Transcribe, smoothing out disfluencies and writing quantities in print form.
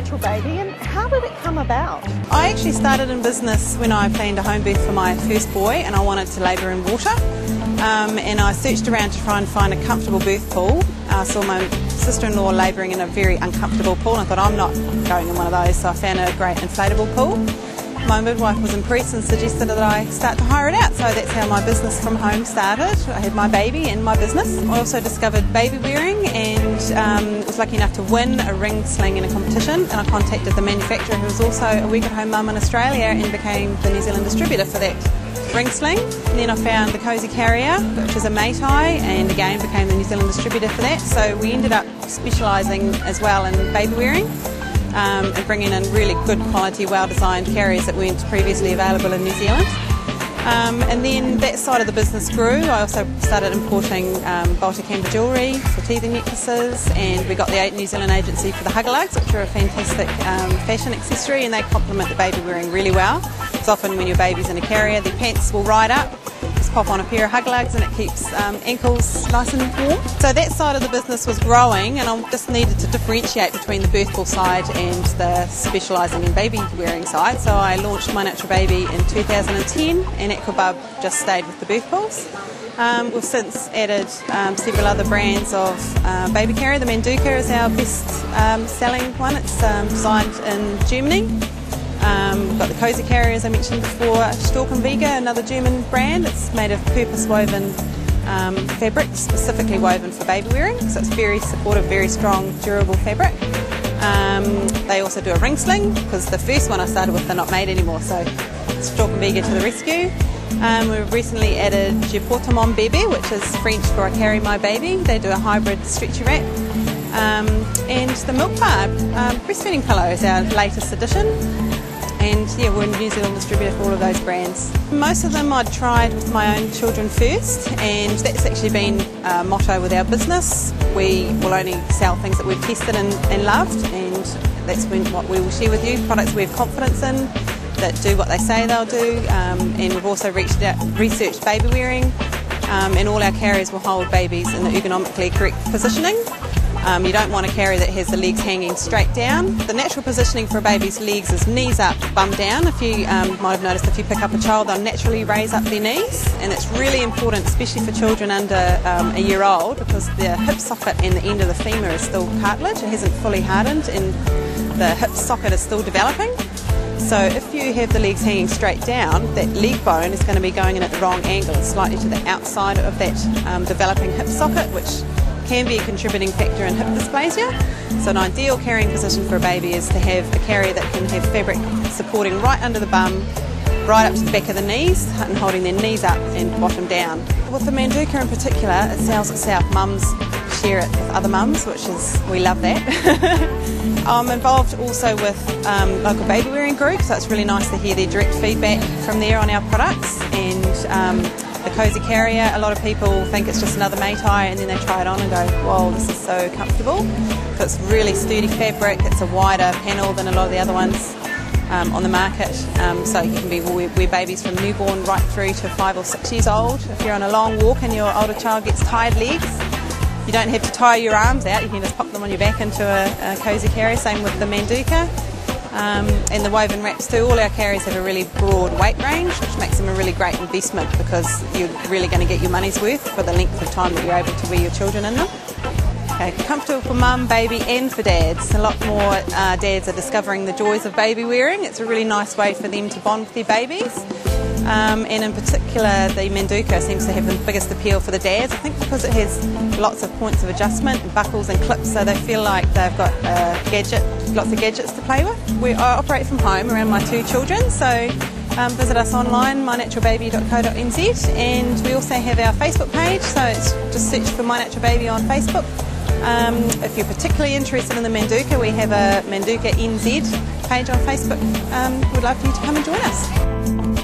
Natural Baby, and how did it come about? I actually started in business when I planned a home birth for my first boy and I wanted to labour in water. And I searched around to try and find a comfortable birth pool. I saw my sister-in-law labouring in a very uncomfortable pool and I thought I'm not going in one of those, so I found a great inflatable pool. My midwife was impressed and suggested that I start to hire it out, so that's how my business from home started. I had my baby and my business. I also discovered Babywearing and was lucky enough to win a ring sling in a competition, and I contacted the manufacturer, who was also a week-at-home mum in Australia, and became the New Zealand distributor for that ring sling. And then I found the Kozy Carrier, which is a mate-eye, and again became the New Zealand distributor for that. So we ended up specialising as well in Babywearing. And bringing in really good quality, well-designed carriers that weren't previously available in New Zealand. And then that side of the business grew. I also started importing Baltic amber jewellery for teething necklaces, and we got the New Zealand agency for the Huggalugs, which are a fantastic fashion accessory, and they complement the Babywearing really well. Because often when your baby's in a carrier, their pants will ride up. Just pop on a pair of Huggalugs and it keeps ankles nice and warm. So that side of the business was growing, and I just needed to differentiate between the birth pool side and the specialising in baby wearing side. So I launched My Natural Baby in 2010, and Aquabub just stayed with the birth pools. We've since added several other brands of baby carrier. The Manduca is our best selling one. It's designed in Germany. We've got the Kozy Carrier, as I mentioned before, Storchenwiege, another German brand. It's made of purpose woven fabric, specifically woven for baby wearing, so it's very supportive, very strong, durable fabric. They also do a ring sling, because the first one I started with they're not made anymore, so Storchenwiege to the rescue. We've recently added JPMBB, which is French for I Carry My Baby. They do a hybrid stretchy wrap. And the Milkbar breastfeeding pillow is our latest addition. And yeah, we're a New Zealand distributor for all of those brands. Most of them I'd tried with my own children first, and that's actually been a motto with our business. We will only sell things that we've tested and loved, and that's what we will share with you, products we have confidence in, that do what they say they'll do. And we've also researched Babywearing, and all our carriers will hold babies in the ergonomically correct positioning. You don't want a carrier that has the legs hanging straight down. The natural positioning for a baby's legs is knees up, bum down. If you might have noticed, if you pick up a child, they'll naturally raise up their knees, and it's really important, especially for children under a year old, because the hip socket and the end of the femur is still cartilage. It hasn't fully hardened, and the hip socket is still developing. So if you have the legs hanging straight down, that leg bone is going to be going in at the wrong angle, slightly to the outside of that developing hip socket, which can be a contributing factor in hip dysplasia. So an ideal carrying position for a baby is to have a carrier that can have fabric supporting right under the bum, right up to the back of the knees, and holding their knees up and bottom down. With the Manduca in particular, it sells itself. Mums share it with other mums, which is, we love that. I'm involved also with local Babywearing group, so it's really nice to hear their direct feedback from there on our products. And the Kozy Carrier, a lot of people think it's just another mate-eye, and then they try it on and go, whoa, this is so comfortable. So it's really sturdy fabric, it's a wider panel than a lot of the other ones on the market. So you can wear babies from newborn right through to 5 or 6 years old. If you're on a long walk and your older child gets tired legs, you don't have to tire your arms out, you can just pop them on your back into a Kozy Carrier. Same with the Manduca. And the woven wraps too. All our carriers have a really broad weight range, which makes them a really great investment, because you're really going to get your money's worth for the length of time that you're able to wear your children in them. Okay, comfortable for mum, baby and for dads. A lot more dads are discovering the joys of baby wearing. It's a really nice way for them to bond with their babies. And in particular, the Manduca seems to have the biggest appeal for the dads, I think because it has lots of points of adjustment and buckles and clips, so they feel like they've got lots of gadgets to play with. I operate from home around my 2 children, so visit us online, mynaturalbaby.co.nz, and we also have our Facebook page, so it's just search for My Natural Baby on Facebook. If you're particularly interested in the Manduca, we have a Manduca NZ page on Facebook. We'd love for you to come and join us.